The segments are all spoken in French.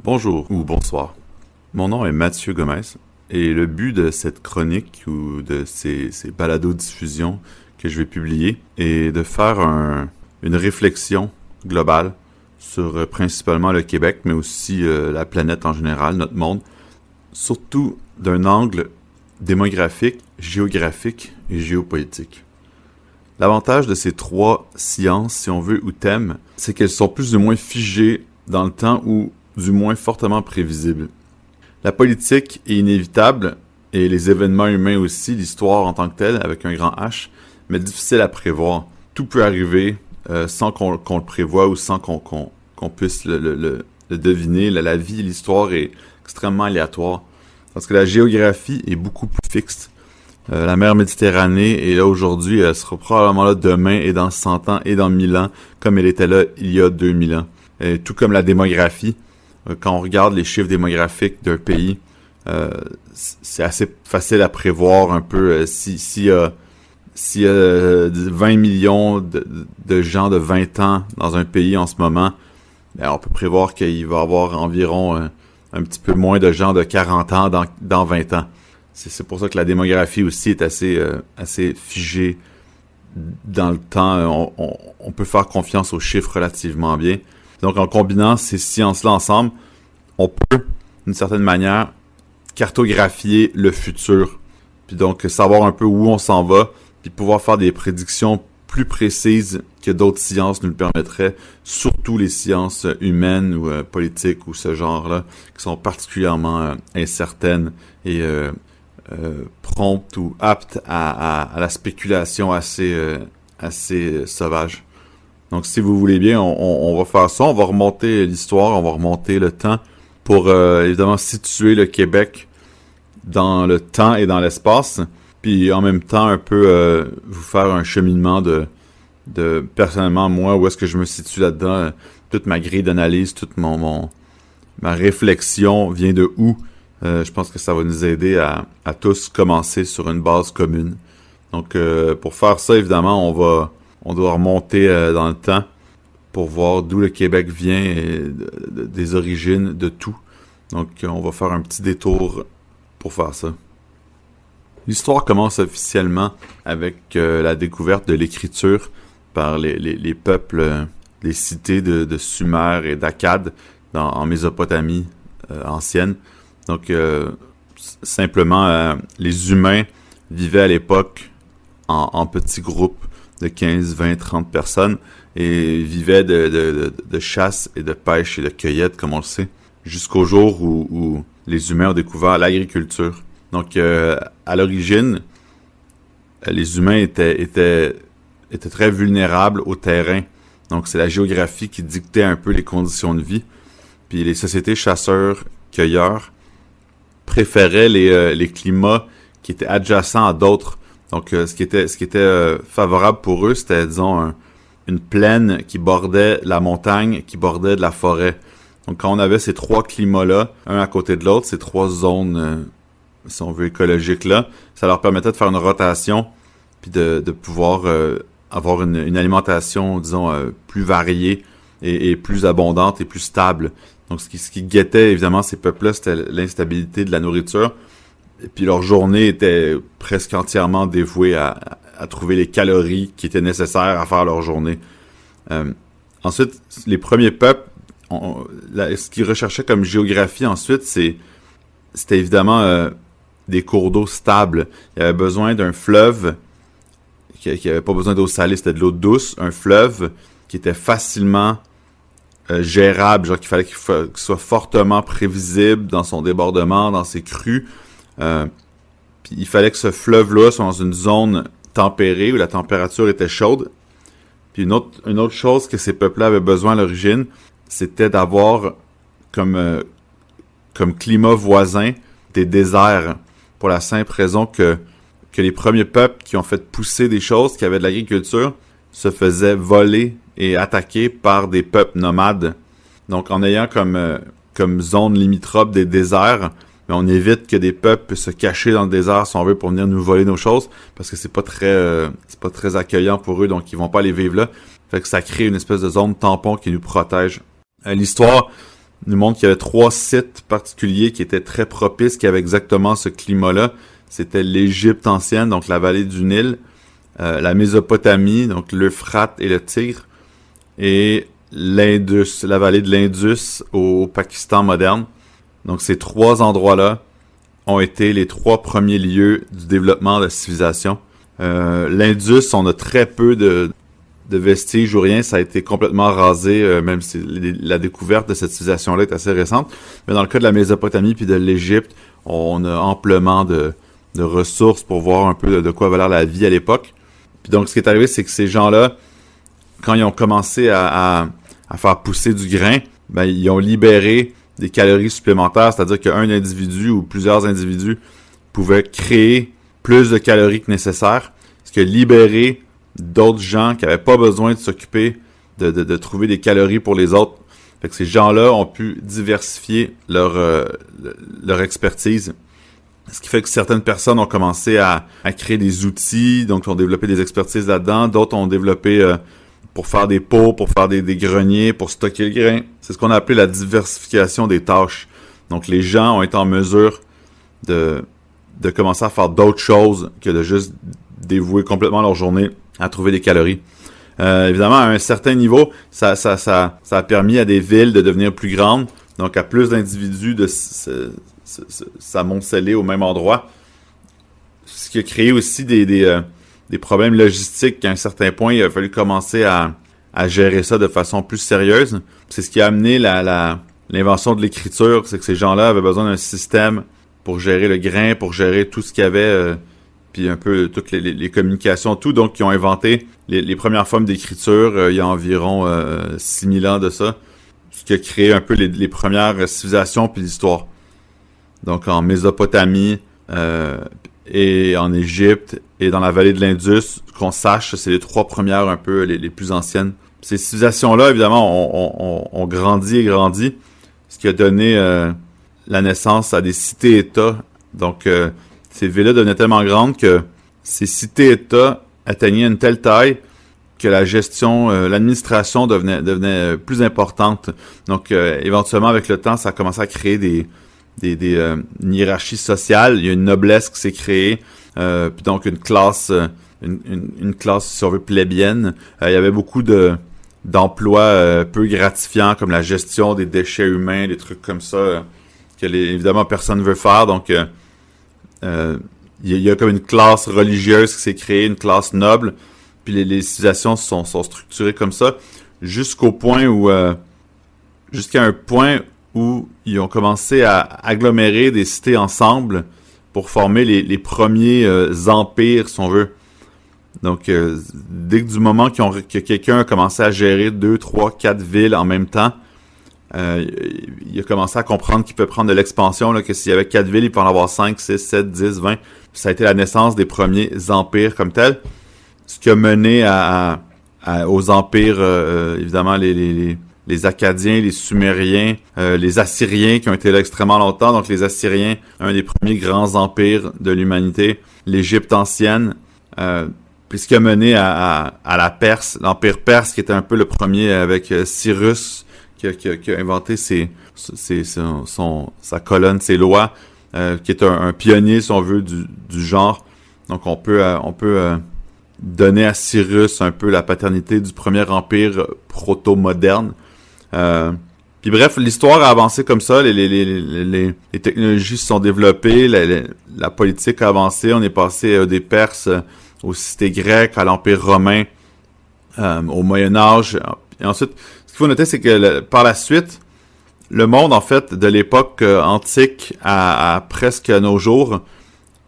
Bonjour ou bonsoir. Mon nom est Mathieu Gomez et le but de cette chronique ou de ces balados-diffusions que je vais publier est de faire une réflexion globale sur principalement le Québec, mais aussi la planète en général, notre monde, surtout d'un angle démographique, géographique et géopolitique. L'avantage de ces trois sciences, si on veut, ou thèmes, c'est qu'elles sont plus ou moins figées dans le temps ou du moins fortement prévisibles. La politique est inévitable, et les événements humains aussi, l'histoire en tant que telle, avec un grand H, mais difficile à prévoir. Tout peut arriver sans qu'on le prévoie ou sans qu'on puisse le deviner. La vie, l'histoire est extrêmement aléatoire, parce que la géographie est beaucoup plus fixe. La mer Méditerranée est là aujourd'hui, elle sera probablement là demain et dans 100 ans et dans 1000 ans, comme elle était là il y a 2000 ans. Et tout comme la démographie, quand on regarde les chiffres démographiques d'un pays, c'est assez facile à prévoir un peu s'il y a 20 millions de gens de 20 ans dans un pays en ce moment, ben on peut prévoir qu'il va y avoir environ un petit peu moins de gens de 40 ans dans 20 ans. C'est pour ça que la démographie aussi est assez figée dans le temps. On peut faire confiance aux chiffres relativement bien. Donc, en combinant ces sciences-là ensemble, on peut, d'une certaine manière, cartographier le futur. Puis donc, savoir un peu où on s'en va, puis pouvoir faire des prédictions plus précises que d'autres sciences nous le permettraient, surtout les sciences humaines ou politiques ou ce genre-là, qui sont particulièrement incertaines et promptes ou aptes à la spéculation assez sauvage. Donc, si vous voulez bien, on va faire ça. On va remonter l'histoire, on va remonter le temps pour évidemment situer le Québec dans le temps et dans l'espace. Puis en même temps, un peu vous faire un cheminement de personnellement, moi, où est-ce que je me situe là-dedans. Toute ma grille d'analyse, toute ma réflexion vient de où. Je pense que ça va nous aider à tous commencer sur une base commune. Donc, pour faire ça, évidemment, on doit remonter dans le temps pour voir d'où le Québec vient et des origines de tout. Donc, on va faire un petit détour pour faire ça. L'histoire commence officiellement avec la découverte de l'écriture par les peuples, les cités de Sumer et d'Akkad en Mésopotamie ancienne. Donc, simplement, les humains vivaient à l'époque en petits groupes de 15, 20, 30 personnes et vivaient de chasse et de pêche et de cueillette, comme on le sait, jusqu'au jour où les humains ont découvert l'agriculture. Donc, à l'origine, les humains étaient très vulnérables au terrain. Donc, c'est la géographie qui dictait un peu les conditions de vie. Puis les sociétés chasseurs-cueilleurs préféraient les climats qui étaient adjacents à d'autres. Donc, ce qui était favorable pour eux, c'était, disons, une plaine qui bordait la montagne, qui bordait de la forêt. Donc, quand on avait ces trois climats-là, un à côté de l'autre, ces trois zones, si on veut, écologiques-là, ça leur permettait de faire une rotation, puis de pouvoir avoir une alimentation, disons, plus variée et plus abondante et plus stable. Donc, ce qui guettait, évidemment, ces peuples-là, c'était l'instabilité de la nourriture. Et puis leur journée était presque entièrement dévouée à trouver les calories qui étaient nécessaires à faire leur journée. Ensuite, les premiers peuples, ce qu'ils recherchaient comme géographie ensuite, c'était évidemment des cours d'eau stables. Il y avait besoin d'un fleuve qui avait pas besoin d'eau salée, c'était de l'eau douce, un fleuve qui était facilement gérable, genre qu'il fallait qu'il soit fortement prévisible dans son débordement, dans ses crues. Puis il fallait que ce fleuve-là soit dans une zone tempérée où la température était chaude. Puis une autre chose que ces peuples-là avaient besoin à l'origine, c'était d'avoir comme climat voisin des déserts, pour la simple raison que les premiers peuples qui ont fait pousser des choses, qui avaient de l'agriculture, se faisaient voler et attaquer par des peuples nomades. Donc en ayant comme zone limitrophe des déserts, mais on évite que des peuples puissent se cacher dans le désert si on veut pour venir nous voler nos choses, parce que c'est pas très accueillant pour eux, donc ils vont pas aller vivre là. Fait que ça crée une espèce de zone tampon qui nous protège. L'histoire nous montre qu'il y avait 3 sites particuliers qui étaient très propices, qui avaient exactement ce climat-là. C'était l'Égypte ancienne, donc la vallée du Nil, la Mésopotamie, donc l'Euphrate et le Tigre, et l'Indus, la vallée de l'Indus au Pakistan moderne. Donc ces 3 endroits-là ont été les 3 premiers lieux du développement de la civilisation. L'Indus, on a très peu de vestiges ou rien, ça a été complètement rasé, même si la découverte de cette civilisation-là est assez récente. Mais dans le cas de la Mésopotamie puis de l'Égypte, on a amplement de ressources pour voir un peu de quoi avait l'air la vie à l'époque. Puis donc, ce qui est arrivé, c'est que ces gens-là, quand ils ont commencé à faire pousser du grain, ben ils ont libéré des calories supplémentaires, c'est-à-dire qu'un individu ou plusieurs individus pouvaient créer plus de calories que nécessaire, ce qui a libéré d'autres gens qui n'avaient pas besoin de s'occuper de trouver des calories pour les autres. Fait que ces gens-là ont pu diversifier leur expertise. Ce qui fait que certaines personnes ont commencé à créer des outils, donc ont développé des expertises là-dedans. D'autres ont développé pour faire des pots, pour faire des greniers, pour stocker le grain. C'est ce qu'on a appelé la diversification des tâches. Donc les gens ont été en mesure de commencer à faire d'autres choses que de juste dévouer complètement leur journée à trouver des calories. Évidemment, à un certain niveau, ça a permis à des villes de devenir plus grandes, donc à plus d'individus de s'amonceler au même endroit. Ce qui a créé aussi des problèmes logistiques qu'à un certain point, il a fallu commencer à gérer ça de façon plus sérieuse. C'est ce qui a amené l'invention de l'écriture, c'est que ces gens-là avaient besoin d'un système pour gérer le grain, pour gérer tout ce qu'il y avait, puis un peu toutes les communications, tout. Donc, ils ont inventé les premières formes d'écriture il y a environ 6000 ans de ça, ce qui a créé un peu les premières civilisations puis l'histoire. Donc, en Mésopotamie et en Égypte et dans la vallée de l'Indus, qu'on sache, c'est les 3 premières un peu les plus anciennes. Ces civilisations-là, évidemment, ont grandi et grandi, ce qui a donné la naissance à des cités-États. Donc, ces villes-là devenaient tellement grandes que ces cités-États atteignaient une telle taille que la gestion, l'administration devenait plus importante. Donc, éventuellement, avec le temps, ça a commencé à créer une hiérarchie sociale. Il y a une noblesse qui s'est créée, puis donc une classe, une classe, si on veut, plébéienne. Il y avait beaucoup d'emplois peu gratifiants, comme la gestion des déchets humains, des trucs comme ça, que évidemment personne ne veut faire. Donc, il y a comme une classe religieuse qui s'est créée, une classe noble, puis les civilisations sont structurées comme ça, jusqu'à un point où ils ont commencé à agglomérer des cités ensemble pour former les premiers empires, si on veut. Donc, dès que du moment que quelqu'un a commencé à gérer 2, 3, 4 villes en même temps, il a commencé à comprendre qu'il peut prendre de l'expansion, là, que s'il y avait 4 villes, il peut en avoir 5, 6, 7, 10, 20. Ça a été la naissance des premiers empires comme tels. Ce qui a mené aux empires, évidemment, les Akkadiens, les Sumériens, les Assyriens qui ont été là extrêmement longtemps. Donc les Assyriens, un des premiers grands empires de l'humanité. L'Égypte ancienne, puis ce qui a mené à la Perse, l'empire perse qui était un peu le premier avec Cyrus qui a inventé sa colonne, ses lois, qui est un pionnier, si on veut, du genre. Donc on peut donner à Cyrus un peu la paternité du premier empire proto-moderne. Puis bref, l'histoire a avancé comme ça, les technologies se sont développées, la politique a avancé, on est passé des Perses aux cités grecques, à l'Empire romain, au Moyen-Âge. Et ensuite, ce qu'il faut noter, c'est que par la suite, le monde, en fait, de l'époque antique à presque nos jours,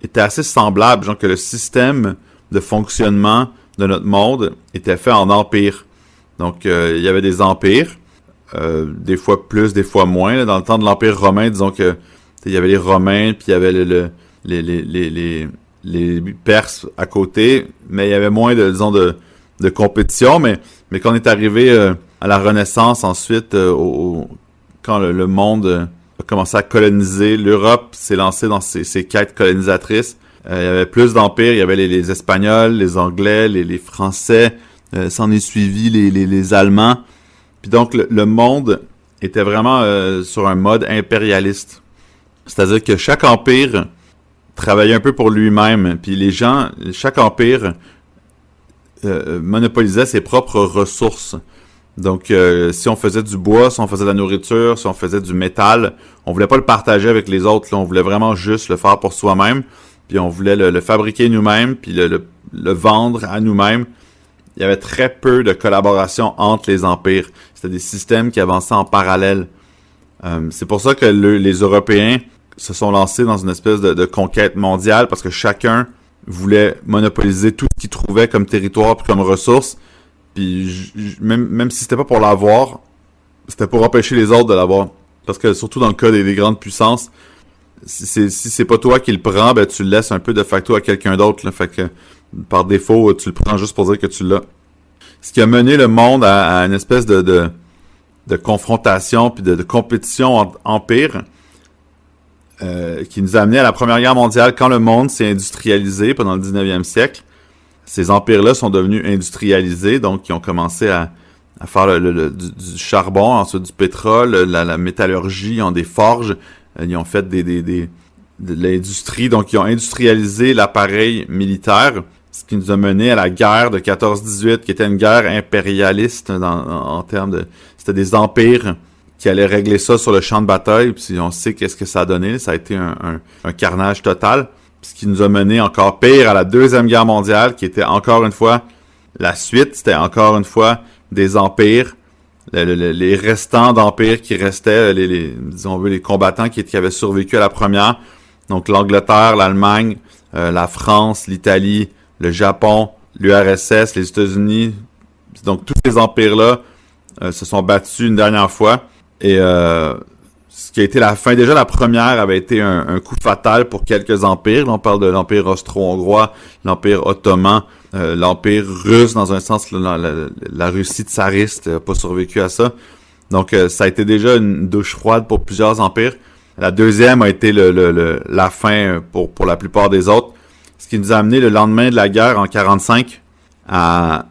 était assez semblable, genre que le système de fonctionnement de notre monde était fait en empire. Donc, il y avait des empires, des fois plus, des fois moins. Là. Dans le temps de l'Empire romain, disons que il y avait les Romains, puis il y avait les Perses à côté, mais il y avait moins de compétition. Mais quand on est arrivé à la Renaissance, ensuite, quand le monde a commencé à coloniser, l'Europe s'est lancée dans ses quêtes colonisatrices. Il y avait plus d'empires, il y avait les Espagnols, les Anglais, les Français, s'en est suivi les Allemands. Puis donc le monde était vraiment sur un mode impérialiste. C'est-à-dire que chaque empire travaillait un peu pour lui-même, puis chaque empire monopolisait ses propres ressources. Donc, si on faisait du bois, si on faisait de la nourriture, si on faisait du métal, on voulait pas le partager avec les autres. Là, on voulait vraiment juste le faire pour soi-même, puis on voulait le fabriquer nous-mêmes, puis le vendre à nous-mêmes. Il y avait très peu de collaboration entre les empires. C'était des systèmes qui avançaient en parallèle. C'est pour ça que les Européens se sont lancés dans une espèce de conquête mondiale, parce que chacun voulait monopoliser tout ce qu'il trouvait comme territoire puis comme ressource. Puis même si c'était pas pour l'avoir, c'était pour empêcher les autres de l'avoir. Parce que surtout dans le cas des grandes puissances, si c'est pas toi qui le prends, ben tu le laisses un peu de facto à quelqu'un d'autre. Là. Fait que par défaut, tu le prends juste pour dire que tu l'as. Ce qui a mené le monde à une espèce de confrontation puis de compétition entre empires, qui nous a amené à la Première Guerre mondiale quand le monde s'est industrialisé pendant le 19e siècle. Ces empires-là sont devenus industrialisés, donc ils ont commencé à faire du charbon, ensuite du pétrole, la métallurgie, ils ont des forges, ils ont fait de l'industrie, donc ils ont industrialisé l'appareil militaire, ce qui nous a mené à la guerre de 14-18, qui était une guerre impérialiste en termes de... C'était des empires qui allaient régler ça sur le champ de bataille, puis on sait qu'est-ce que ça a donné, ça a été un carnage total. Ce qui nous a mené encore pire à la Deuxième Guerre mondiale, qui était encore une fois la suite. C'était encore une fois des empires, les restants d'empires qui restaient, les combattants qui avaient survécu à la première. Donc l'Angleterre, l'Allemagne, la France, l'Italie, le Japon, l'URSS, les États-Unis. Donc tous ces empires-là se sont battus une dernière fois. Et ce qui a été la fin, déjà la première avait été un coup fatal pour quelques empires. Là, on parle de l'Empire austro-hongrois, l'Empire ottoman, l'Empire russe, dans un sens, la Russie tsariste n'a pas survécu à ça. Donc ça a été déjà une douche froide pour plusieurs empires. La deuxième a été la fin pour la plupart des autres. Ce qui nous a amené le lendemain de la guerre en 45 à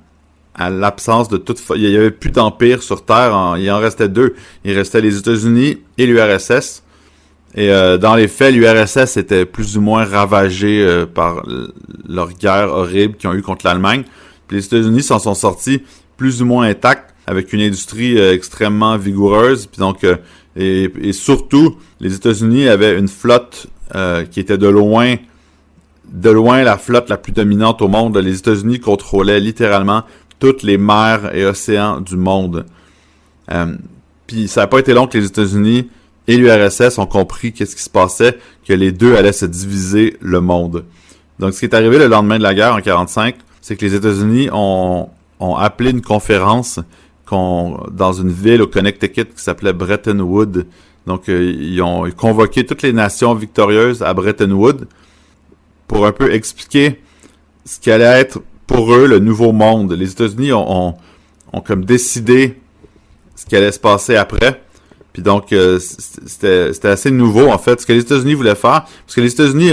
l'absence de toute... Il y avait plus d'empire sur Terre, il en restait deux. Il restait les États-Unis et l'URSS. Et dans les faits, l'URSS était plus ou moins ravagée par leur guerre horrible qu'ils ont eu contre l'Allemagne. Puis les États-Unis s'en sont sortis plus ou moins intacts, avec une industrie extrêmement vigoureuse. Puis donc, et surtout, les États-Unis avaient une flotte qui était de loin la flotte la plus dominante au monde. Les États-Unis contrôlaient littéralement toutes les mers et océans du monde. Puis ça n'a pas été long que les États-Unis et l'URSS ont compris qu'est-ce qui se passait, que les deux allaient se diviser le monde. Donc ce qui est arrivé le lendemain de la guerre en 45, c'est que les États-Unis ont appelé une conférence dans une ville au Connecticut qui s'appelait Bretton Woods. Donc ils ont convoqué toutes les nations victorieuses à Bretton Woods pour un peu expliquer ce qui allait être pour eux le nouveau monde. Les États-Unis ont comme décidé ce qui allait se passer après. Puis donc c'était assez nouveau en fait ce que les États-Unis voulaient faire, parce que les États-Unis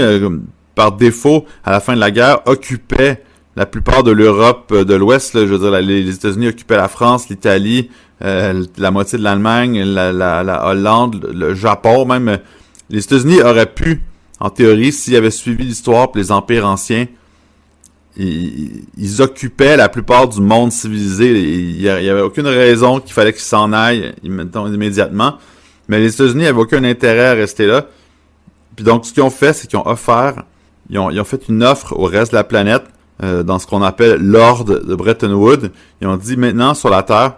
par défaut à la fin de la guerre occupaient la plupart de l'Europe de l'Ouest. Là, je veux dire, les États-Unis occupaient la France, l'Italie, la moitié de l'Allemagne, la Hollande, le Japon même. Les États-Unis auraient pu, en théorie, s'ils avaient suivi l'histoire pour les empires anciens, ils occupaient la plupart du monde civilisé. Il y avait aucune raison qu'il fallait qu'ils s'en aillent immédiatement. Mais les États-Unis n'avaient aucun intérêt à rester là. Puis donc, ce qu'ils ont fait, c'est qu'ils ont fait une offre au reste de la planète, dans ce qu'on appelle l'ordre de Bretton Woods. Ils ont dit, maintenant, sur la Terre,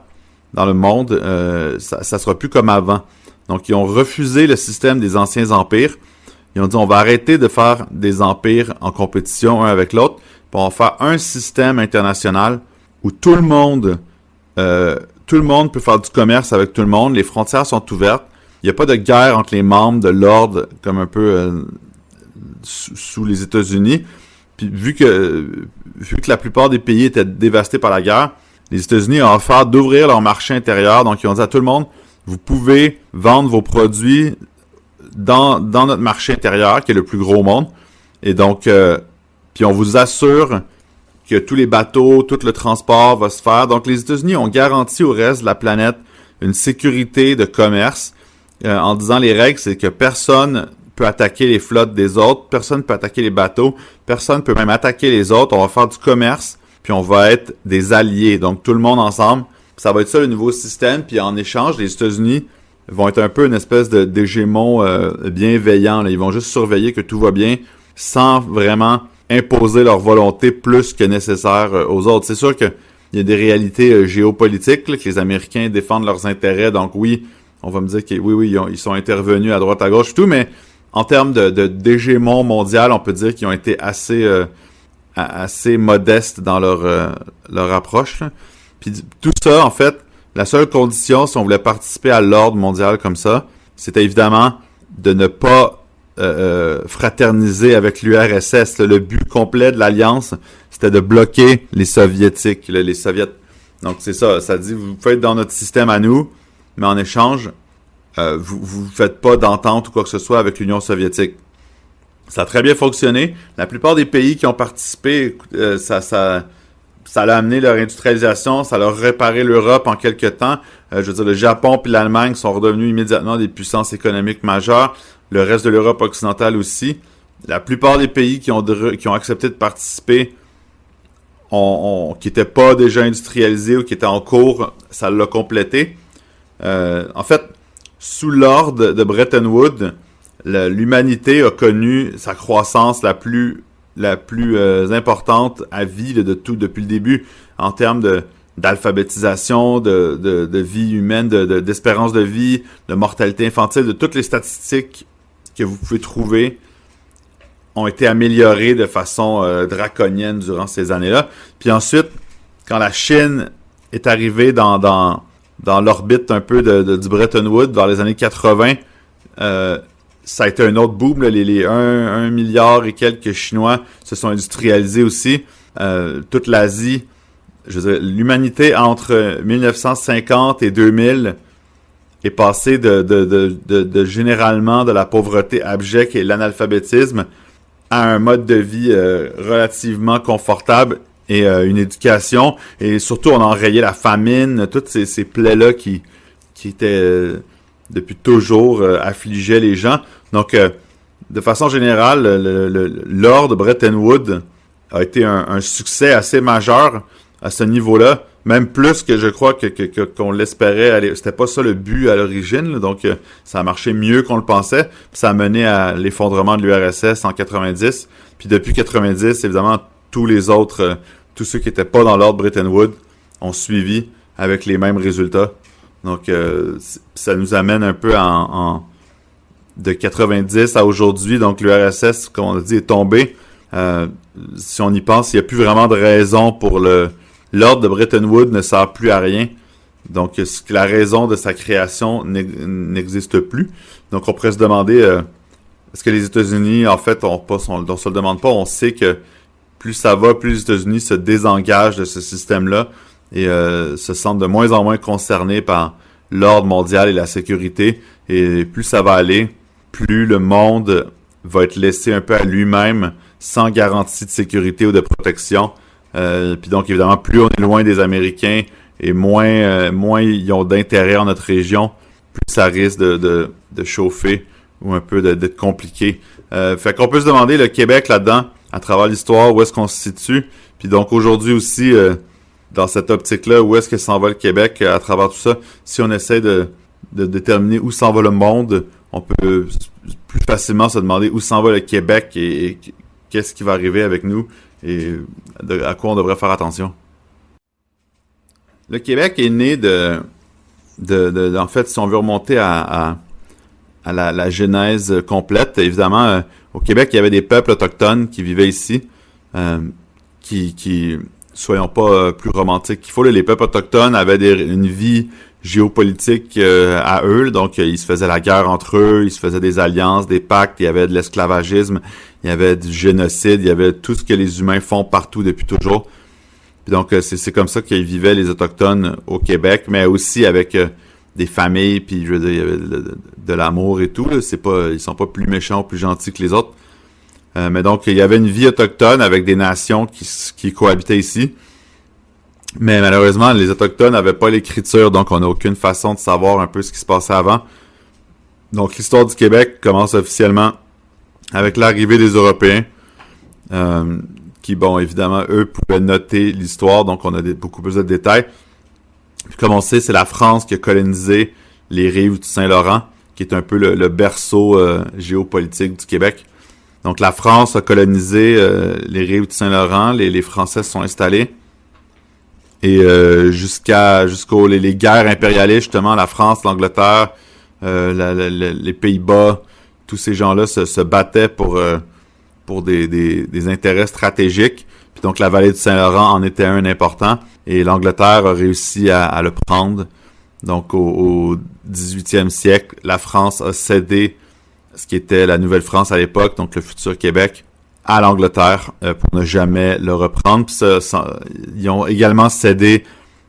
dans le monde, ça sera plus comme avant. Donc, ils ont refusé le système des anciens empires. Ils ont dit, on va arrêter de faire des empires en compétition un avec l'autre. Puis on va faire un système international où tout le monde peut faire du commerce avec tout le monde. Les frontières sont ouvertes. Il n'y a pas de guerre entre les membres de l'ordre comme un peu sous les États-Unis. Puis vu que la plupart des pays étaient dévastés par la guerre, les États-Unis ont offert d'ouvrir leur marché intérieur. Donc ils ont dit à tout le monde, vous pouvez vendre vos produits dans notre marché intérieur, qui est le plus gros au monde. Et donc, puis on vous assure que tous les bateaux, tout le transport va se faire. Donc les États-Unis ont garanti au reste de la planète une sécurité de commerce en disant les règles, c'est que personne peut attaquer les flottes des autres, personne peut attaquer les bateaux, personne peut même attaquer les autres. On va faire du commerce, puis on va être des alliés. Donc tout le monde ensemble. Ça va être ça le nouveau système. Puis en échange, les États-Unis vont être un peu une espèce d'hégémon bienveillant. Là. Ils vont juste surveiller que tout va bien sans vraiment imposer leur volonté plus que nécessaire aux autres. C'est sûr qu'il y a des réalités géopolitiques, là, que les Américains défendent leurs intérêts. Donc oui, on va me dire que oui, ils sont intervenus à droite, à gauche et tout, mais en termes d'hégémon mondial, on peut dire qu'ils ont été assez modestes dans leur approche. Là. Puis tout ça, en fait, la seule condition, si on voulait participer à l'ordre mondial comme ça, c'était évidemment de ne pas fraterniser avec l'URSS. Le but complet de l'alliance, c'était de bloquer les Soviétiques, les Soviets. Donc c'est ça, ça dit, vous pouvez être dans notre système à nous, mais en échange, vous ne faites pas d'entente ou quoi que ce soit avec l'Union soviétique. Ça a très bien fonctionné. La plupart des pays qui ont participé, ça l'a amené leur industrialisation, ça leur a réparé l'Europe en quelques temps. Je veux dire, le Japon puis l'Allemagne sont redevenus immédiatement des puissances économiques majeures. Le reste de l'Europe occidentale aussi. La plupart des pays qui ont accepté de participer, qui n'étaient pas déjà industrialisés ou qui étaient en cours, ça l'a complété. En fait, sous l'ordre de Bretton Woods, l'humanité a connu sa croissance la plus importante à vie de tout depuis le début en termes d'alphabétisation, de vie humaine, d'espérance de vie, de mortalité infantile, de toutes les statistiques que vous pouvez trouver ont été améliorées de façon draconienne durant ces années-là. Puis ensuite, quand la Chine est arrivée dans l'orbite un peu du Bretton Woods vers les années 80, ça a été un autre boom. Là, les 1 milliard et quelques Chinois se sont industrialisés aussi. Toute l'Asie, je veux dire, l'humanité entre 1950 et 2000 est passée de généralement de la pauvreté abjecte et l'analphabétisme à un mode de vie relativement confortable et une éducation. Et surtout, on a enrayé la famine, toutes ces plaies-là qui étaient depuis toujours affligeaient les gens. Donc, de façon générale, l'ordre Bretton Woods a été un succès assez majeur à ce niveau-là, même plus que je crois qu'on l'espérait. C'était pas ça le but à l'origine, là, donc ça a marché mieux qu'on le pensait. Puis ça a mené à l'effondrement de l'URSS en 90. Puis depuis 90, évidemment, tous les autres, tous ceux qui étaient pas dans l'ordre Bretton Woods ont suivi avec les mêmes résultats. Donc, ça nous amène un peu de 90 à aujourd'hui. Donc, l'URSS, comme on a dit, est tombé. Si on y pense, il n'y a plus vraiment de raison pour l'ordre de Bretton Woods ne sert plus à rien. Donc, la raison de sa création n'existe plus. Donc, on pourrait se demander, est-ce que les États-Unis, en fait, on se le demande pas, on sait que plus ça va, plus les États-Unis se désengagent de ce système-là et se sentent de moins en moins concernés par l'ordre mondial et la sécurité. Et plus ça va aller, plus le monde va être laissé un peu à lui-même, sans garantie de sécurité ou de protection. Puis donc, évidemment, plus on est loin des Américains et moins ils ont d'intérêt en notre région, plus ça risque de chauffer ou un peu d'être compliqué. Fait qu'on peut se demander, le Québec là-dedans, à travers l'histoire, où est-ce qu'on se situe. Puis donc, aujourd'hui aussi, dans cette optique-là, où est-ce que s'en va le Québec à travers tout ça? Si on essaie de déterminer où s'en va le monde, on peut plus facilement se demander où s'en va le Québec et qu'est-ce qui va arriver avec nous et à quoi on devrait faire attention. Le Québec est né en fait, si on veut remonter à la genèse complète, évidemment, au Québec, il y avait des peuples autochtones qui vivaient ici, qui soyons pas plus romantiques qu'il faut. Là, les peuples autochtones avaient une vie géopolitique à eux, donc ils se faisaient la guerre entre eux, ils se faisaient des alliances, des pactes, il y avait de l'esclavagisme, il y avait du génocide, il y avait tout ce que les humains font partout depuis toujours. Puis donc c'est comme ça qu'ils vivaient les Autochtones au Québec, mais aussi avec des familles, puis je veux dire, il y avait de l'amour et tout. Là. Ils sont pas plus méchants ou plus gentils que les autres. Mais donc, il y avait une vie autochtone avec des nations qui cohabitaient ici. Mais malheureusement, les Autochtones n'avaient pas l'écriture, donc on n'a aucune façon de savoir un peu ce qui se passait avant. Donc l'histoire du Québec commence officiellement avec l'arrivée des Européens, qui, bon, évidemment, eux pouvaient noter l'histoire, donc on a beaucoup plus de détails. Puis comme on sait, c'est la France qui a colonisé les rives du Saint-Laurent, qui est un peu le berceau géopolitique du Québec. Donc la France a colonisé les rives du Saint-Laurent, les Français se sont installés. Et jusqu'aux les guerres impérialistes, justement, la France, l'Angleterre, les Pays-Bas, tous ces gens-là se battaient pour des intérêts stratégiques. Puis donc la vallée du Saint-Laurent en était un important. Et l'Angleterre a réussi à le prendre. Donc au 18e siècle, la France a cédé ce qui était la Nouvelle-France à l'époque, donc le futur Québec, à l'Angleterre pour ne jamais le reprendre. Puis ils ont également cédé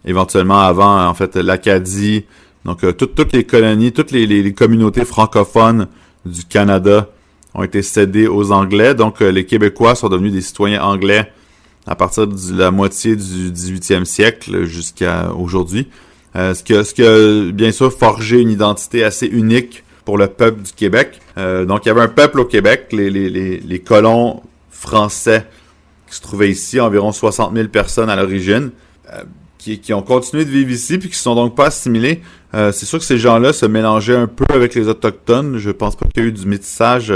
éventuellement avant, en fait, l'Acadie, donc toutes les colonies, toutes les communautés francophones du Canada ont été cédées aux Anglais. Donc les Québécois sont devenus des citoyens anglais à partir de la moitié du 18e siècle jusqu'à aujourd'hui. Ce qui a bien sûr forgé une identité assez unique pour le peuple du Québec. Donc il y avait un peuple au Québec, les colons français qui se trouvaient ici, environ 60 000 personnes à l'origine, qui ont continué de vivre ici puis qui ne sont donc pas assimilés. C'est sûr que ces gens-là se mélangeaient un peu avec les Autochtones. Je pense pas qu'il y a eu du métissage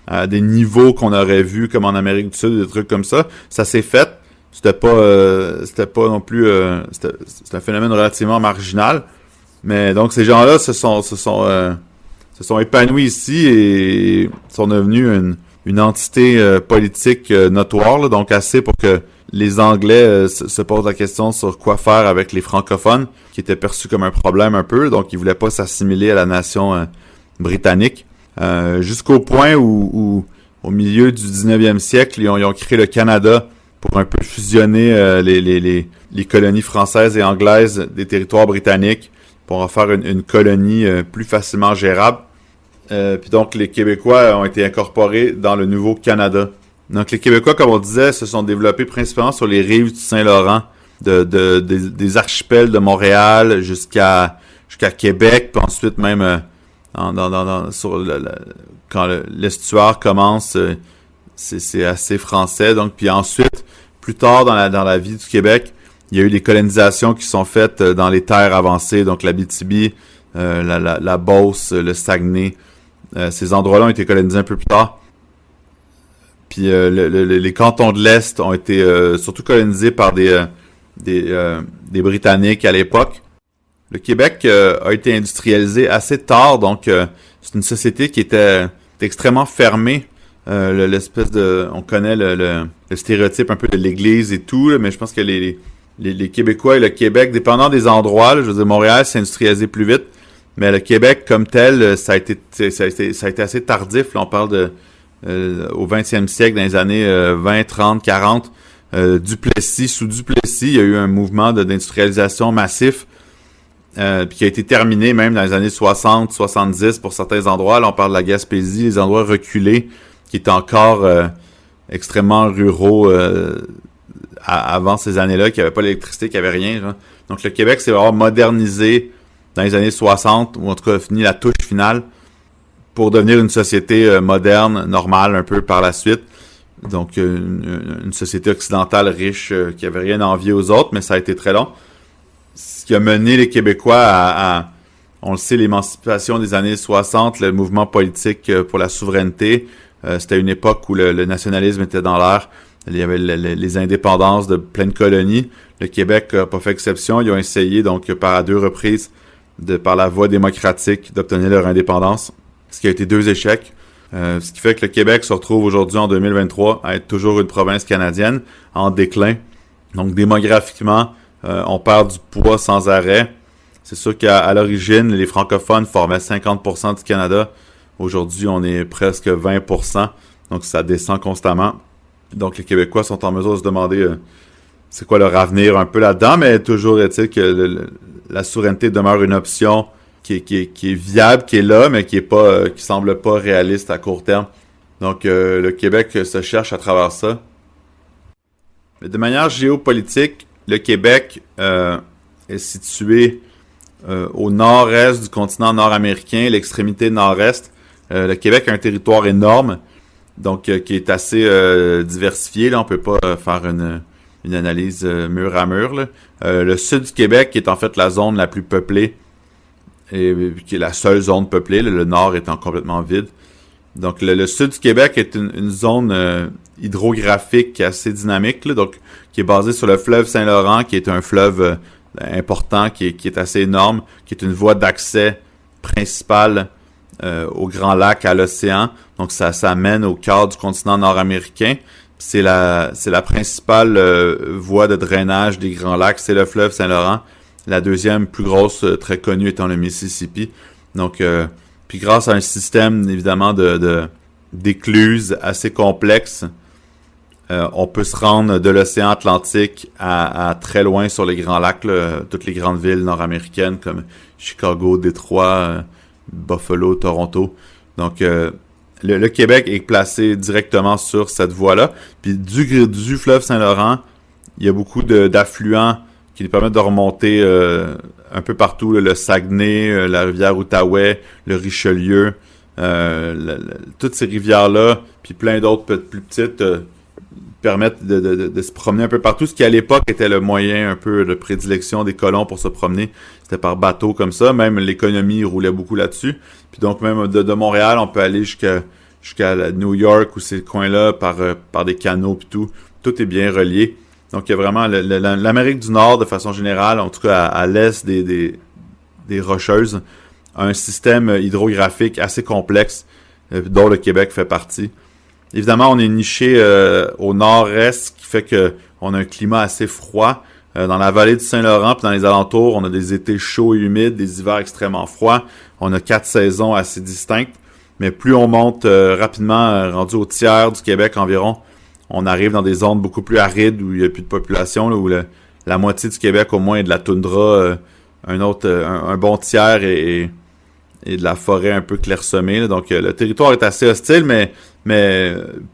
à des niveaux qu'on aurait vu comme en Amérique du Sud, des trucs comme ça. Ça s'est fait. C'était pas non plus c'était un phénomène relativement marginal. Mais donc ces gens-là se sont épanouis ici et sont devenus une entité politique notoire, là, donc assez pour que les Anglais se posent la question sur quoi faire avec les francophones, qui étaient perçus comme un problème un peu, donc ils voulaient pas s'assimiler à la nation britannique. Jusqu'au point où au milieu du 19e siècle, ils ont créé le Canada pour un peu fusionner les colonies françaises et anglaises des territoires britanniques pour en faire une colonie plus facilement gérable. Puis donc, les Québécois ont été incorporés dans le nouveau Canada. Donc, les Québécois, comme on disait, se sont développés principalement sur les rives du Saint-Laurent, des archipels de Montréal jusqu'à Québec, puis ensuite même quand l'estuaire commence, c'est assez français. Donc, puis ensuite, plus tard dans la vie du Québec, il y a eu des colonisations qui sont faites dans les terres avancées, donc l'Abitibi, la Beauce, le Saguenay. Ces endroits-là ont été colonisés un peu plus tard. Puis les cantons de l'Est ont été surtout colonisés par des Britanniques à l'époque. Le Québec a été industrialisé assez tard, donc c'est une société qui était extrêmement fermée. L'espèce de, on connaît le stéréotype un peu de l'Église et tout, là, mais je pense que les Québécois et le Québec, dépendant des endroits, là, je veux dire Montréal s'est industrialisé plus vite, mais le Québec comme tel, ça a été assez tardif. Là, on parle au 20e siècle, dans les années 20, 30, 40. Sous Duplessis, il y a eu un mouvement d'industrialisation massif puis qui a été terminé même dans les années 60, 70 pour certains endroits. Là, on parle de la Gaspésie, les endroits reculés qui étaient encore extrêmement ruraux avant ces années-là, qui n'avaient pas d'électricité, qui n'avaient rien. Genre. Donc le Québec s'est vraiment modernisé dans les années 60, ou en tout cas fini la touche finale, pour devenir une société moderne, normale un peu par la suite. Donc une société occidentale riche qui avait rien à envier aux autres, mais ça a été très long. Ce qui a mené les Québécois on le sait, l'émancipation des années 60, le mouvement politique pour la souveraineté. C'était une époque où le nationalisme était dans l'air. Il y avait les indépendances de plein de colonies. Le Québec n'a pas fait exception. Ils ont essayé, donc, à 2 reprises, par la voie démocratique, d'obtenir leur indépendance, ce qui a été 2 échecs. Ce qui fait que le Québec se retrouve aujourd'hui, en 2023, à être toujours une province canadienne en déclin. Donc, démographiquement, on perd du poids sans arrêt. C'est sûr qu'à l'origine, les francophones formaient 50% du Canada. Aujourd'hui, on est presque 20%. Donc, ça descend constamment. Donc, les Québécois sont en mesure de se demander c'est quoi leur avenir un peu là-dedans, mais toujours est-il que la souveraineté demeure une option qui est viable, qui est là, mais qui semble pas réaliste à court terme. Donc, le Québec se cherche à travers ça. Mais de manière géopolitique, le Québec est situé au nord-est du continent nord-américain, l'extrémité nord-est. Le Québec a un territoire énorme, donc qui est assez diversifié. Là, on peut pas faire une analyse mur à mur. Là. Le sud du Québec, qui est en fait la zone la plus peuplée, et qui est la seule zone peuplée, là, le nord étant complètement vide. Donc le sud du Québec est une zone hydrographique assez dynamique, là, donc qui est basée sur le fleuve Saint-Laurent, qui est un fleuve important, qui est assez énorme, qui est une voie d'accès principale au Grand Lac, à l'océan. Donc ça mène au cœur du continent nord-américain. C'est la principale voie de drainage des Grands Lacs, c'est le fleuve Saint-Laurent. La deuxième plus grosse, très connue, étant le Mississippi. Donc puis grâce à un système évidemment d'écluses assez complexe, on peut se rendre de l'océan Atlantique à très loin sur les Grands Lacs, là, toutes les grandes villes nord-américaines comme Chicago, Détroit, Buffalo, Toronto. Donc le Québec est placé directement sur cette voie-là. Puis du fleuve Saint-Laurent, il y a beaucoup d'affluents qui nous permettent de remonter un peu partout, là, le Saguenay, la rivière Outaouais, le Richelieu, toutes ces rivières-là, puis plein d'autres plus petites, permettent de se promener un peu partout, ce qui à l'époque était le moyen un peu de prédilection des colons pour se promener. C'était par bateau comme ça, même l'économie roulait beaucoup là-dessus. Puis donc même de Montréal, on peut aller jusqu'à New York ou ces coins-là par des canaux puis tout. Tout est bien relié. Donc il y a vraiment l'Amérique du Nord, de façon générale, en tout cas à l'est des Rocheuses, a un système hydrographique assez complexe, dont le Québec fait partie. Évidemment, on est niché au nord-est, ce qui fait que on a un climat assez froid. Dans la vallée du Saint-Laurent puis dans les alentours, on a des étés chauds et humides, des hivers extrêmement froids. On a 4 saisons assez distinctes. Mais plus on monte rapidement, rendu au tiers du Québec environ, on arrive dans des zones beaucoup plus arides où il n'y a plus de population, là, où la moitié du Québec au moins est de la toundra, un bon tiers et de la forêt un peu clairsemée. Là. Donc le territoire est assez hostile, mais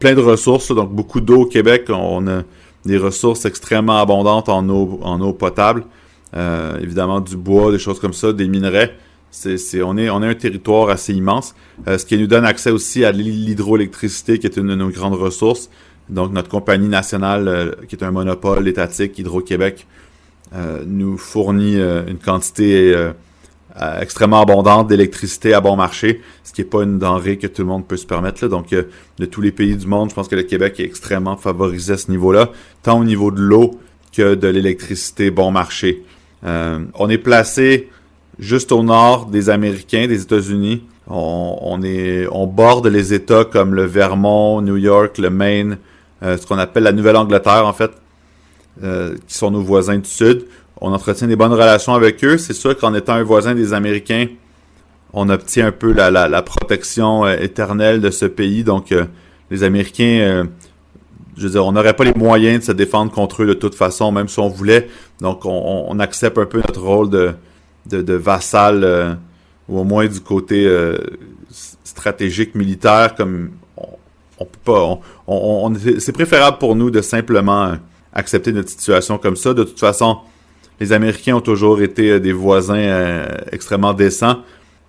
plein de ressources. Là. Donc beaucoup d'eau au Québec. On a des ressources extrêmement abondantes en eau potable. Évidemment du bois, des choses comme ça, des minerais. On est un territoire assez immense. Ce qui nous donne accès aussi à l'hydroélectricité, qui est une de nos grandes ressources. Donc notre compagnie nationale, qui est un monopole étatique, Hydro-Québec, nous fournit une quantité extrêmement abondante d'électricité à bon marché, ce qui n'est pas une denrée que tout le monde peut se permettre. Là. Donc, de tous les pays du monde, je pense que le Québec est extrêmement favorisé à ce niveau-là, tant au niveau de l'eau que de l'électricité bon marché. On est placé juste au nord des Américains, des États-Unis. On borde les États comme le Vermont, New York, le Maine, ce qu'on appelle la Nouvelle-Angleterre, en fait, qui sont nos voisins du Sud. On entretient des bonnes relations avec eux. C'est sûr qu'en étant un voisin des Américains, on obtient un peu la protection éternelle de ce pays. Donc, les Américains, je veux dire, on n'aurait pas les moyens de se défendre contre eux de toute façon, même si on voulait. Donc, on accepte un peu notre rôle de vassal, ou au moins du côté stratégique militaire, comme on peut pas. C'est préférable pour nous de simplement accepter notre situation comme ça. De toute façon, les Américains ont toujours été des voisins extrêmement décents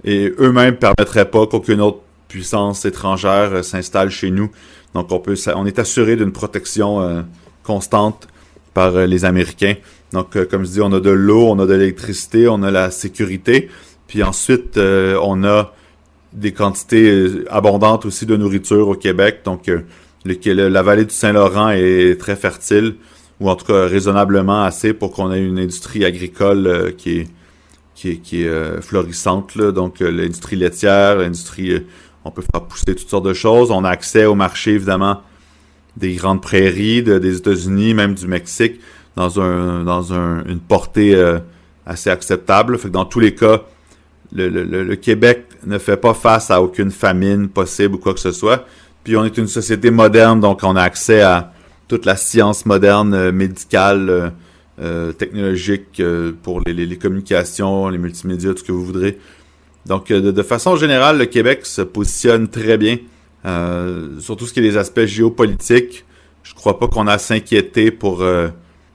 et eux-mêmes permettraient pas qu'aucune autre puissance étrangère s'installe chez nous. Donc on est assuré d'une protection constante par les Américains. Donc comme je dis, on a de l'eau, on a de l'électricité, on a la sécurité, puis ensuite on a des quantités abondantes aussi de nourriture au Québec. Donc la vallée du Saint-Laurent est très fertile, ou en tout cas raisonnablement assez pour qu'on ait une industrie agricole qui est florissante. Là. Donc l'industrie laitière, l'industrie, on peut faire pousser toutes sortes de choses. On a accès au marché évidemment des grandes prairies des États-Unis, même du Mexique, dans une portée assez acceptable. Fait que dans tous les cas, le Québec ne fait pas face à aucune famine possible ou quoi que ce soit. Puis on est une société moderne, donc on a accès à toute la science moderne, médicale, technologique, pour les communications, les multimédias, tout ce que vous voudrez. Donc, de façon générale, le Québec se positionne très bien, sur tout ce qui est les aspects géopolitiques. Je crois pas qu'on a à s'inquiéter pour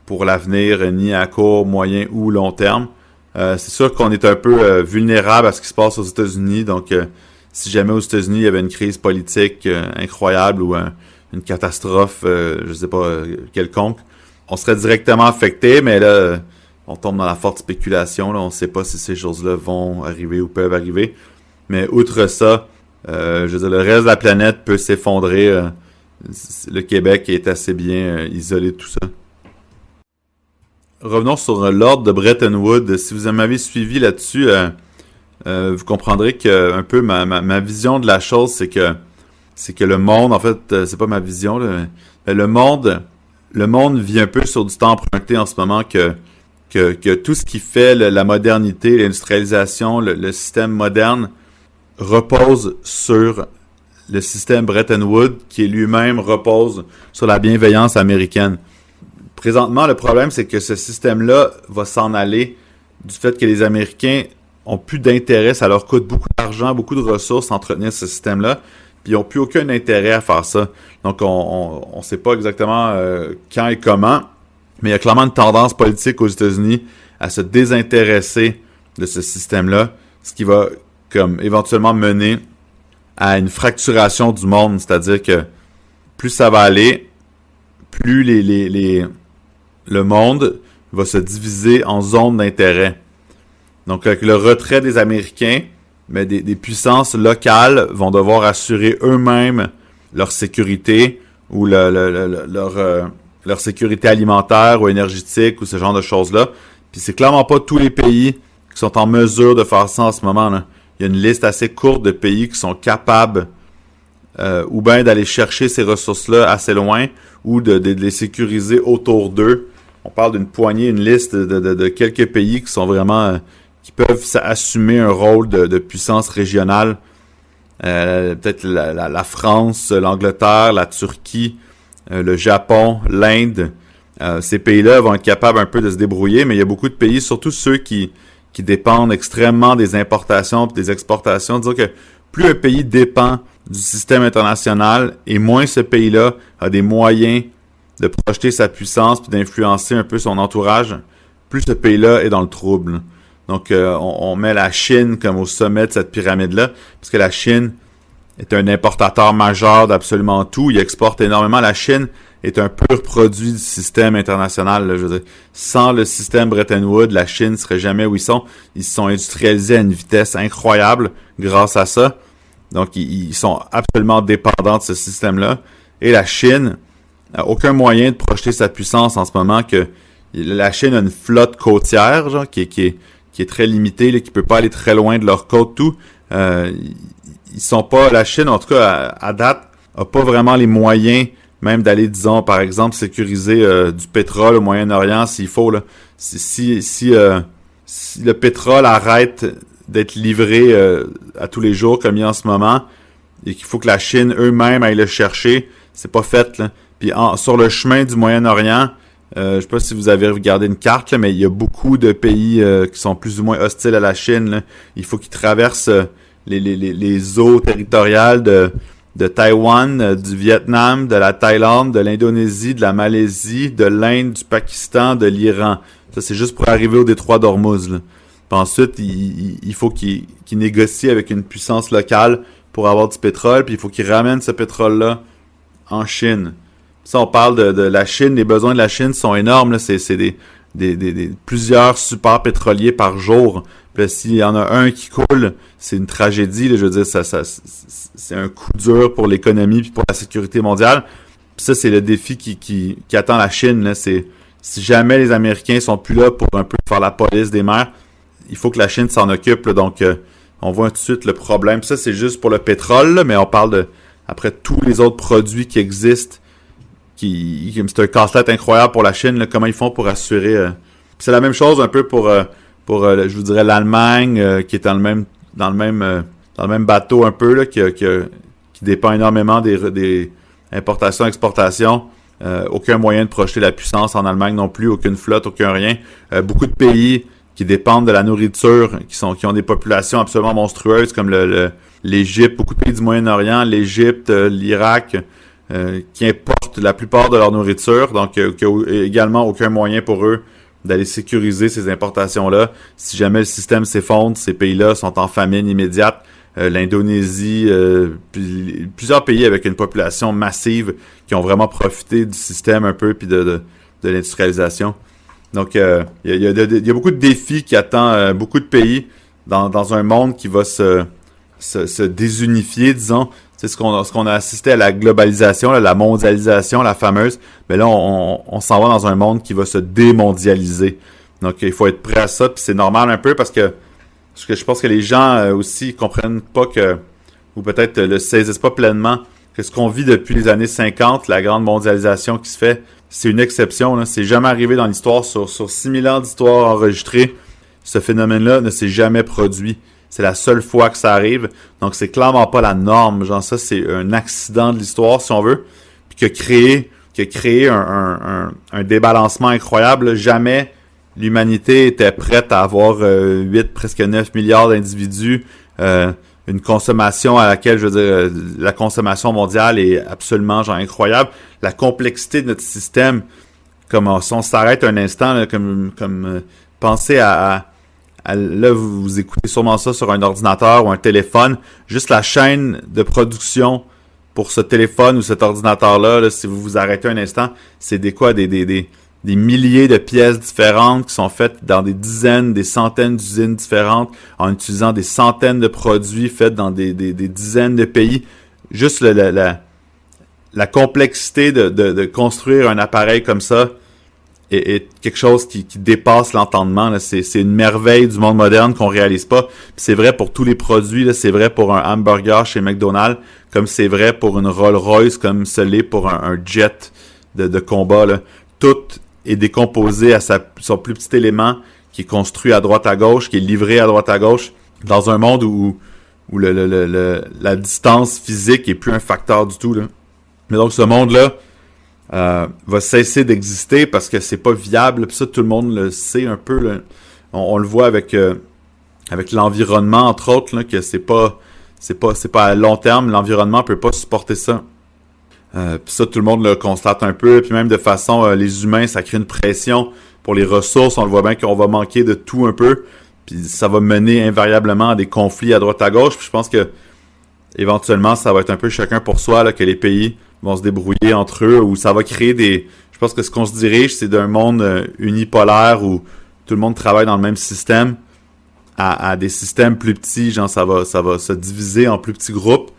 pour l'avenir, ni à court, moyen ou long terme. C'est sûr qu'on est un peu vulnérable à ce qui se passe aux États-Unis. Donc, si jamais aux États-Unis, il y avait une crise politique incroyable ou une catastrophe, je sais pas, quelconque, on serait directement affecté, mais là, on tombe dans la forte spéculation. Là, on ne sait pas si ces choses-là vont arriver ou peuvent arriver. Mais outre ça, je veux dire, le reste de la planète peut s'effondrer. Le Québec est assez bien isolé de tout ça. Revenons sur l'ordre de Bretton Woods. Si vous m'avez suivi là-dessus, vous comprendrez que un peu ma vision de la chose, c'est que le monde, en fait, c'est pas ma vision, là, mais le monde vit un peu sur du temps emprunté en ce moment, que tout ce qui fait la modernité, l'industrialisation, le système moderne repose sur le système Bretton Woods, qui lui-même repose sur la bienveillance américaine. Présentement, le problème, c'est que ce système-là va s'en aller du fait que les Américains ont plus d'intérêt, ça leur coûte beaucoup d'argent, beaucoup de ressources à entretenir ce système-là, puis ils n'ont plus aucun intérêt à faire ça. Donc, on sait pas exactement quand et comment, mais il y a clairement une tendance politique aux États-Unis à se désintéresser de ce système-là, ce qui va comme éventuellement mener à une fracturation du monde, c'est-à-dire que plus ça va aller, plus le monde va se diviser en zones d'intérêt. Donc, avec le retrait des Américains, mais des puissances locales vont devoir assurer eux-mêmes leur sécurité ou leur sécurité alimentaire ou énergétique ou ce genre de choses-là. Puis c'est clairement pas tous les pays qui sont en mesure de faire ça en ce moment, là. Il y a une liste assez courte de pays qui sont capables ou bien d'aller chercher ces ressources-là assez loin ou de les sécuriser autour d'eux. On parle d'une poignée, une liste de quelques pays qui sont vraiment qui peuvent assumer un rôle de puissance régionale. Peut-être la France, l'Angleterre, la Turquie, le Japon, l'Inde. Ces pays-là vont être capables un peu de se débrouiller, mais il y a beaucoup de pays, surtout ceux qui dépendent extrêmement des importations et des exportations. Dire que plus un pays dépend du système international et moins ce pays-là a des moyens de projeter sa puissance puis d'influencer un peu son entourage, plus ce pays-là est dans le trouble. Donc, on met la Chine comme au sommet de cette pyramide-là, parce que la Chine est un importateur majeur d'absolument tout. Il exporte énormément. La Chine est un pur produit du système international. Là, je veux dire, sans le système Bretton Woods, la Chine ne serait jamais où ils sont. Ils se sont industrialisés à une vitesse incroyable grâce à ça. Donc, ils sont absolument dépendants de ce système-là. Et la Chine n'a aucun moyen de projeter sa puissance en ce moment. Que la Chine a une flotte côtière genre, qui est très limitée, là, qui peut pas aller très loin de leur côte, tout. Ils sont pas, la Chine, en tout cas, à date, a pas vraiment les moyens même d'aller, disons, par exemple, sécuriser du pétrole au Moyen-Orient s'il faut, là. Si le pétrole arrête d'être livré à tous les jours comme il y a en ce moment, et qu'il faut que la Chine eux-mêmes aille le chercher, c'est pas fait, là. Puis sur le chemin du Moyen-Orient, je sais pas si vous avez regardé une carte, là, mais il y a beaucoup de pays qui sont plus ou moins hostiles à la Chine, là. Il faut qu'ils traversent les eaux territoriales de Taïwan, du Vietnam, de la Thaïlande, de l'Indonésie, de la Malaisie, de l'Inde, du Pakistan, de l'Iran. Ça, c'est juste pour arriver au détroit d'Ormuz, là. Puis ensuite, il faut qu'ils négocient avec une puissance locale pour avoir du pétrole, puis il faut qu'ils ramènent ce pétrole-là en Chine. Ça, on parle de la Chine, les besoins de la Chine sont énormes, là. C'est des plusieurs supports pétroliers par jour. Puis s'il y en a un qui coule, c'est une tragédie, là. Je veux dire, c'est un coup dur pour l'économie puis pour la sécurité mondiale. Puis ça, c'est le défi qui attend la Chine, là. C'est si jamais les Américains sont plus là pour un peu faire la police des mers, il faut que la Chine s'en occupe, là. Donc, on voit tout de suite le problème. Puis ça, c'est juste pour le pétrole, là, mais on parle après tous les autres produits qui existent. C'est un casse-tête incroyable pour la Chine, là, comment ils font pour assurer. C'est la même chose un peu pour je vous dirais l'Allemagne qui est dans le même bateau un peu là, qui dépend énormément des importations, exportations. Aucun moyen de projeter la puissance en Allemagne non plus, aucune flotte, aucun rien. Beaucoup de pays qui dépendent de la nourriture, qui ont des populations absolument monstrueuses comme l'Égypte, beaucoup de pays du Moyen-Orient, l'Égypte, l'Irak. qui importent la plupart de leur nourriture, donc qui a également aucun moyen pour eux d'aller sécuriser ces importations-là. Si jamais le système s'effondre, ces pays-là sont en famine immédiate. L'Indonésie, plusieurs pays avec une population massive qui ont vraiment profité du système un peu puis de l'industrialisation. Donc, il y a beaucoup de défis qui attendent beaucoup de pays dans un monde qui va se désunifier, disons. C'est ce qu'on a assisté à la globalisation, là, la mondialisation, la fameuse. Mais là, on s'en va dans un monde qui va se démondialiser. Donc, il faut être prêt à ça. Puis c'est normal un peu parce que je pense que les gens aussi comprennent pas que, ou peut-être le saisissent pas pleinement, que ce qu'on vit depuis les années 50, la grande mondialisation qui se fait, c'est une exception. Là. C'est jamais arrivé dans l'histoire. Sur 6000 ans d'histoire enregistrée, ce phénomène-là ne s'est jamais produit. C'est la seule fois que ça arrive. Donc, c'est clairement pas la norme. Genre, ça, c'est un accident de l'histoire, si on veut. Puis qui a créé un débalancement incroyable. Là. Jamais l'humanité était prête à avoir 8, presque 9 milliards d'individus. Une consommation à laquelle, je veux dire, la consommation mondiale est absolument, genre, incroyable. La complexité de notre système, comme si on s'arrête un instant, là, comme pensez à là, vous écoutez sûrement ça sur un ordinateur ou un téléphone. Juste la chaîne de production pour ce téléphone ou cet ordinateur-là, là, si vous vous arrêtez un instant, c'est des milliers de pièces différentes qui sont faites dans des dizaines, des centaines d'usines différentes en utilisant des centaines de produits faits dans des dizaines de pays. Juste la complexité de construire un appareil comme ça est quelque chose qui dépasse l'entendement. Là. C'est une merveille du monde moderne qu'on réalise pas. Puis c'est vrai pour tous les produits. Là. C'est vrai pour un hamburger chez McDonald's, comme c'est vrai pour une Rolls-Royce, comme ce l'est pour un jet de combat. Là. Tout est décomposé à son plus petit élément, qui est construit à droite à gauche, qui est livré à droite à gauche, dans un monde où la distance physique est plus un facteur du tout. Là. Mais donc ce monde-là va cesser d'exister parce que c'est pas viable. Puis ça, tout le monde le sait un peu. Là. On le voit avec l'environnement, entre autres, là, que c'est pas à long terme. L'environnement peut pas supporter ça. Puis ça, tout le monde le constate un peu. Puis même de façon, les humains, ça crée une pression pour les ressources. On le voit bien qu'on va manquer de tout un peu. Puis ça va mener invariablement à des conflits à droite à gauche. Puis je pense que éventuellement, ça va être un peu chacun pour soi, là, que les pays vont se débrouiller entre eux, ou ça va créer je pense que ce qu'on se dirige, c'est d'un monde unipolaire où tout le monde travaille dans le même système à des systèmes plus petits, genre ça va se diviser en plus petits groupes.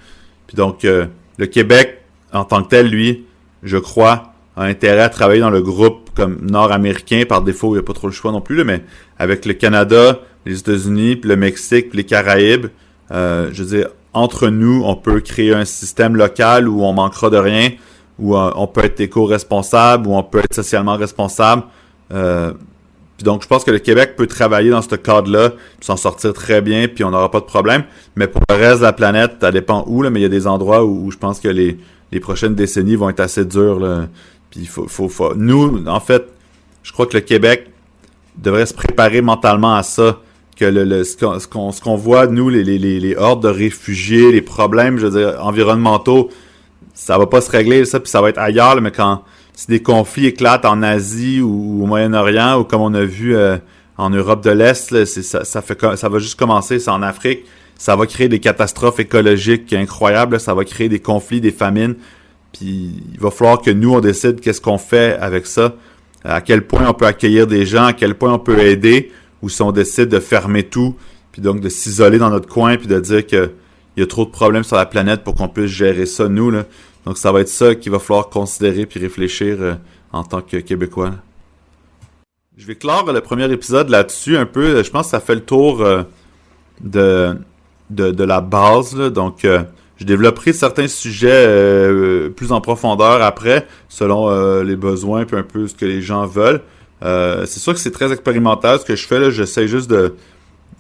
Puis donc, le Québec, en tant que tel, lui, je crois, a intérêt à travailler dans le groupe comme nord-américain. Par défaut, il n'y a pas trop le choix non plus, là, mais avec le Canada, les États-Unis, puis le Mexique, puis les Caraïbes, je veux dire, entre nous, on peut créer un système local où on manquera de rien, où on peut être éco-responsable, où on peut être socialement responsable. Puis donc, je pense que le Québec peut travailler dans ce cadre-là, puis s'en sortir très bien, puis on n'aura pas de problème. Mais pour le reste de la planète, ça dépend où, là, mais il y a des endroits où je pense que les prochaines décennies vont être assez dures, là. Puis il faut... Nous, en fait, je crois que le Québec devrait se préparer mentalement à ça, que ce qu'on voit, nous, les hordes de réfugiés, les problèmes, je veux dire, environnementaux, ça va pas se régler, ça, puis ça va être ailleurs, là, mais si des conflits éclatent en Asie ou au Moyen-Orient, ou comme on a vu en Europe de l'Est, là, ça va juste commencer, c'est en Afrique, ça va créer des catastrophes écologiques incroyables, là, ça va créer des conflits, des famines, puis il va falloir que nous, on décide qu'est-ce qu'on fait avec ça, à quel point on peut accueillir des gens, à quel point on peut aider, ou si on décide de fermer tout, puis donc de s'isoler dans notre coin, puis de dire que il y a trop de problèmes sur la planète pour qu'on puisse gérer ça, nous, là. Donc ça va être ça qu'il va falloir considérer puis réfléchir en tant que Québécois. Je vais clore le premier épisode là-dessus un peu. Je pense que ça fait le tour de la base, là. Donc je développerai certains sujets plus en profondeur après, selon les besoins puis un peu ce que les gens veulent. C'est sûr que c'est très expérimental ce que je fais là. J'essaie juste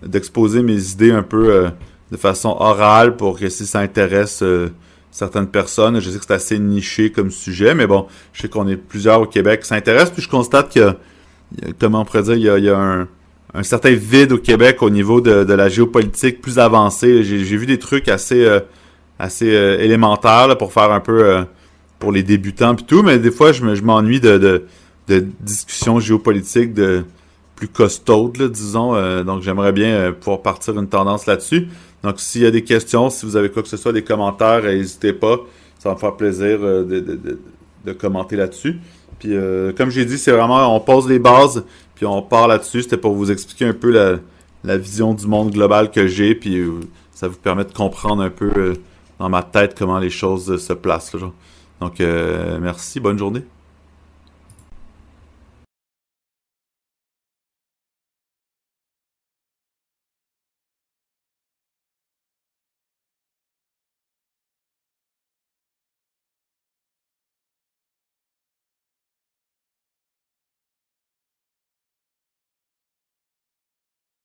d'exposer mes idées un peu de façon orale pour que si ça intéresse certaines personnes, je sais que c'est assez niché comme sujet, mais bon, je sais qu'on est plusieurs au Québec qui s'intéressent, puis je constate qu'il y a comment on pourrait dire, il y a un certain vide au Québec au niveau de la géopolitique plus avancée. J'ai vu des trucs assez élémentaires là, pour faire un peu pour les débutants puis tout, mais des fois, je m'ennuie de discussions géopolitiques plus costaudes, là, disons. Donc, j'aimerais bien pouvoir partir une tendance là-dessus. Donc, s'il y a des questions, si vous avez quoi que ce soit, des commentaires, n'hésitez pas. Ça va me faire plaisir de commenter là-dessus. Puis, comme j'ai dit, c'est vraiment, on pose les bases, puis on part là-dessus. C'était pour vous expliquer un peu la vision du monde global que j'ai, puis ça vous permet de comprendre un peu dans ma tête comment les choses se placent, là, genre. Donc, merci, bonne journée.